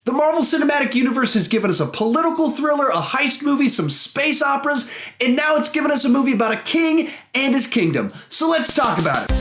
The Marvel Cinematic Universe has given us a political thriller, a heist movie, some space operas, and now it's given us a movie about a king and his kingdom. So let's talk about it.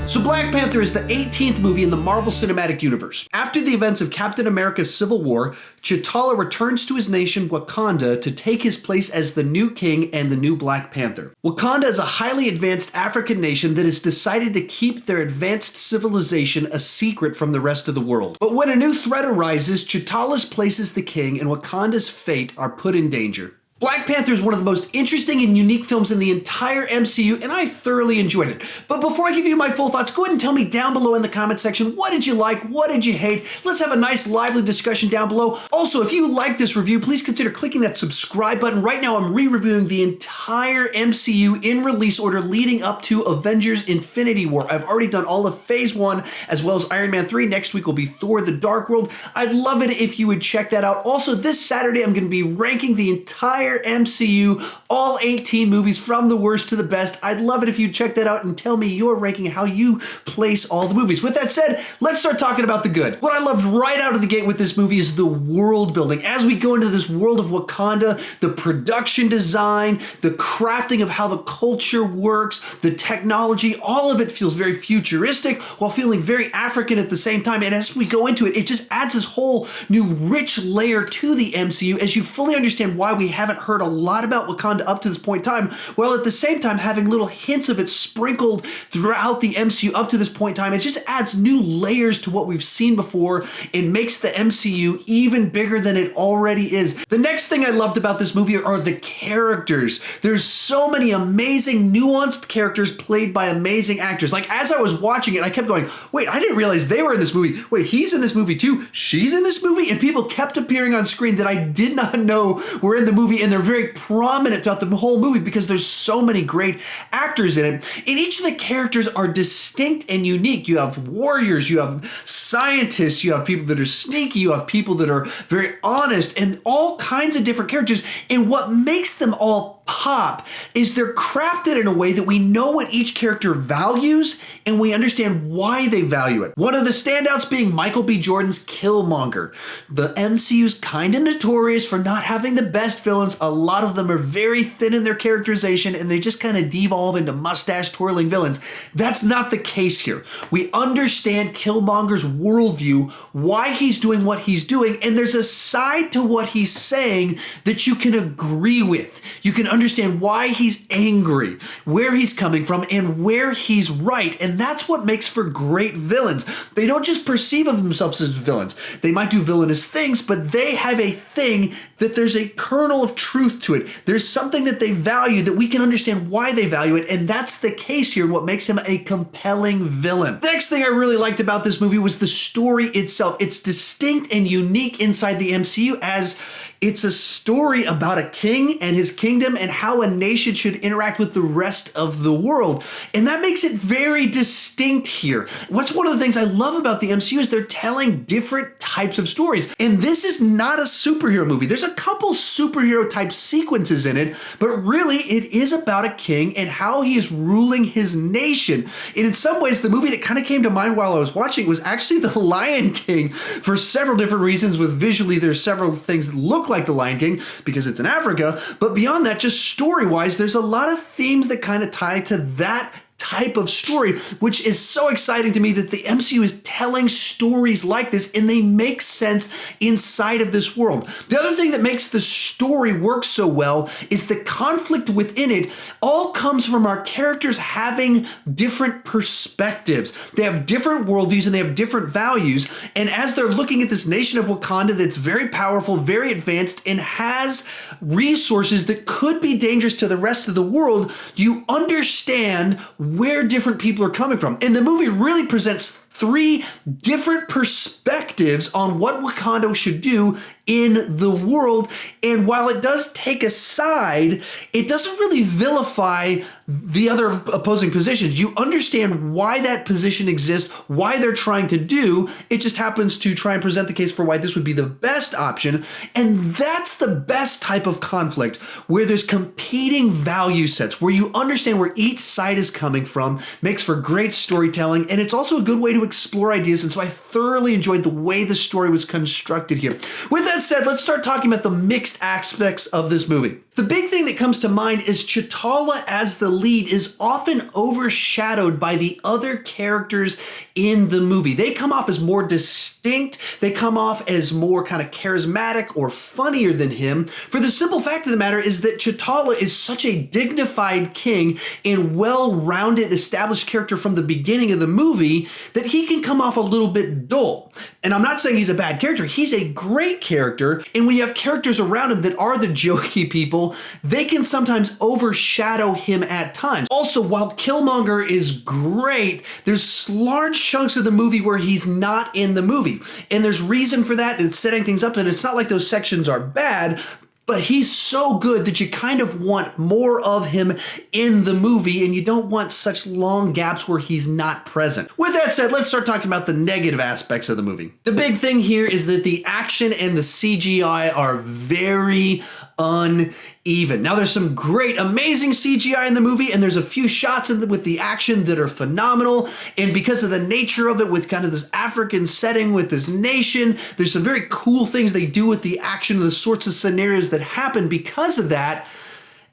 So Black Panther is the 18th movie in the Marvel Cinematic Universe. After the events of Captain America's Civil War, T'Challa returns to his nation Wakanda to take his place as the new king and the new Black Panther. Wakanda is a highly advanced African nation that has decided to keep their advanced civilization a secret from the rest of the world. But when a new threat arises, T'Challa's place as the king and Wakanda's fate are put in danger. Black Panther is one of the most interesting and unique films in the entire MCU, and I thoroughly enjoyed it. But before I give you my full thoughts, go ahead and tell me down below in the comment section, what did you like? What did you hate? Let's have a nice lively discussion down below. Also, if you like this review, please consider clicking that subscribe button. Right now, I'm re-reviewing the entire MCU in release order leading up to Avengers Infinity War. I've already done all of Phase 1 as well as Iron Man 3. Next week will be Thor: The Dark World. I'd love it if you would check that out. Also, this Saturday, I'm going to be ranking the entire MCU, all 18 movies from the worst to the best. I'd love it if you check that out and tell me your ranking, how you place all the movies. With that said, let's start talking about the good. What I loved right out of the gate with this movie is the world building. As we go into this world of Wakanda, the production design, the crafting of how the culture works, the technology, all of it feels very futuristic while feeling very African at the same time. And as we go into it, it just adds this whole new rich layer to the MCU as you fully understand why we haven't heard a lot about Wakanda up to this point in time, while at the same time having little hints of it sprinkled throughout the MCU up to this point in time. It just adds new layers to what we've seen before and makes the MCU even bigger than it already is. The next thing I loved about this movie are the characters. There's so many amazing, nuanced characters played by amazing actors. Like, as I was watching it, I kept going, wait, I didn't realize they were in this movie. Wait, he's in this movie too? She's in this movie? And people kept appearing on screen that I did not know were in the movie, and they're very prominent throughout the whole movie because there's so many great actors in it. And each of the characters are distinct and unique. You have warriors, you have scientists, you have people that are sneaky, you have people that are very honest, and all kinds of different characters. And what makes them all pop is they're crafted in a way that we know what each character values and we understand why they value it. One of the standouts being Michael B. Jordan's Killmonger. The MCU's kind of notorious for not having the best villains. A lot of them are very thin in their characterization and they just kind of devolve into mustache twirling villains. That's not the case here. We understand Killmonger's worldview, why he's doing what he's doing, and there's a side to what he's saying that you can agree with. You can understand why he's angry, where he's coming from, and where he's right. And that's what makes for great villains. They don't just perceive of themselves as villains. They might do villainous things, but they have a thing that there's a kernel of truth to it. There's something that they value that we can understand why they value it. And that's the case here, what makes him a compelling villain. The next thing I really liked about this movie was the story itself. It's distinct and unique inside the MCU as it's a story about a king and his kingdom and how a nation should interact with the rest of the world. And that makes it very distinct here. What's one of the things I love about the MCU is they're telling different types of stories. And this is not a superhero movie. There's a couple superhero type sequences in it, but really it is about a king and how he is ruling his nation. And in some ways, the movie that kind of came to mind while I was watching was actually The Lion King for several different reasons. With visually, there's several things that look like The Lion King because it's in Africa, but beyond that, just story-wise, there's a lot of themes that kind of tie to that type of story, which is so exciting to me that the MCU is telling stories like this and they make sense inside of this world. The other thing that makes the story work so well is the conflict within it all comes from our characters having different perspectives. They have different worldviews and they have different values. And as they're looking at this nation of Wakanda that's very powerful, very advanced, and has resources that could be dangerous to the rest of the world, you understand where different people are coming from. And the movie really presents three different perspectives on what Wakanda should do in the world. And while it does take a side, it doesn't really vilify the other opposing positions. You understand why that position exists, why they're trying to do. It just happens to try and present the case for why this would be the best option. And that's the best type of conflict, where there's competing value sets, where you understand where each side is coming from, makes for great storytelling, and it's also a good way to explore ideas. And so I thoroughly enjoyed the way the story was constructed here. With that said, let's start talking about the mixed aspects of this movie. The big thing that comes to mind is T'Challa as the lead is often overshadowed by the other characters in the movie. They come off as more distinct, they come off as more kind of charismatic or funnier than him, for the simple fact of the matter is that T'Challa is such a dignified king and well-rounded, established character from the beginning of the movie that he can come off a little bit dull. And I'm not saying he's a bad character, he's a great character, and when you have characters around him that are the jokey people, they can sometimes overshadow him at times. Also, while Killmonger is great, there's large chunks of the movie where he's not in the movie. And there's reason for that, and it's setting things up, and it's not like those sections are bad, but he's so good that you kind of want more of him in the movie, and you don't want such long gaps where he's not present. With that said, let's start talking about the negative aspects of the movie. The big thing here is that the action and the CGI are very uneven. Now, there's some great, amazing CGI in the movie, and there's a few shots with the action that are phenomenal, and because of the nature of it, with kind of this African setting with this nation, there's some very cool things they do with the action, the sorts of scenarios that happen because of that.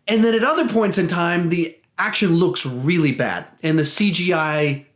And then at other points in time, the action looks really bad, and the CGI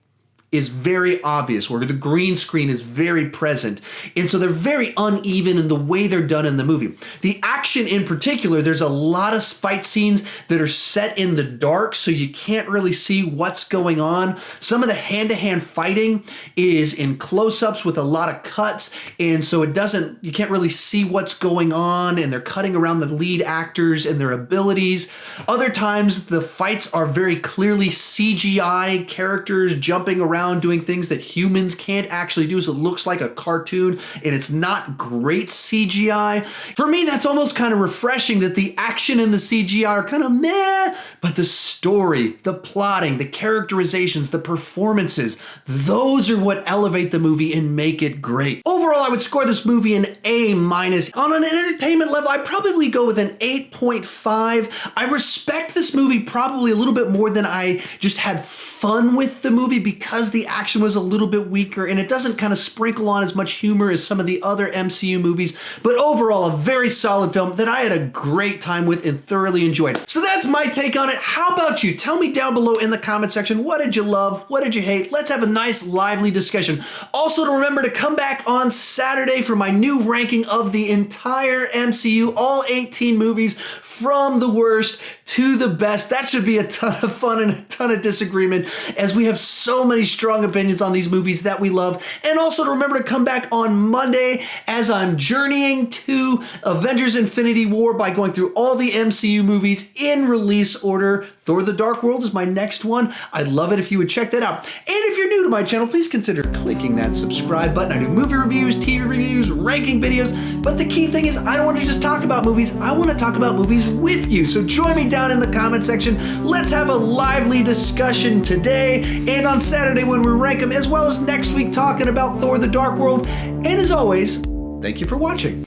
is very obvious, where the green screen is very present. And so they're very uneven in the way they're done in the movie. The action in particular, there's a lot of fight scenes that are set in the dark, so you can't really see what's going on. Some of the hand-to-hand fighting is in close-ups with a lot of cuts, and so you can't really see what's going on, and they're cutting around the lead actors and their abilities. Other times, the fights are very clearly CGI characters jumping around doing things that humans can't actually do, so it looks like a cartoon, and it's not great CGI. For me, that's almost kind of refreshing that the action and the CGI are kind of meh, but the story, the plotting, the characterizations, the performances, those are what elevate the movie and make it great. Overall, I would score this movie an A-. On an entertainment level, I'd probably go with an 8.5. I respect this movie probably a little bit more than I just had fun with the movie, because the action was a little bit weaker and it doesn't kind of sprinkle on as much humor as some of the other MCU movies. But overall, a very solid film that I had a great time with and thoroughly enjoyed. So that's my take on it. How about you? Tell me down below in the comment section, what did you love? What did you hate? Let's have a nice, lively discussion. Also, to remember to come back on Saturday for my new ranking of the entire MCU, all 18 movies from the worst to the best. That should be a ton of fun and a ton of disagreement, as we have so many strong opinions on these movies that we love. And also to remember to come back on Monday as I'm journeying to Avengers Infinity War by going through all the MCU movies in release order. Thor: The Dark World is my next one. I'd love it if you would check that out. And if you're new to my channel, please consider clicking that subscribe button. I do movie reviews, TV reviews, ranking videos, but the key thing is I don't want to just talk about movies, I want to talk about movies with you. So join me down in the comment section. Let's have a lively discussion today and on Saturday when we rank them, as well as next week talking about Thor: The Dark World. And as always, thank you for watching.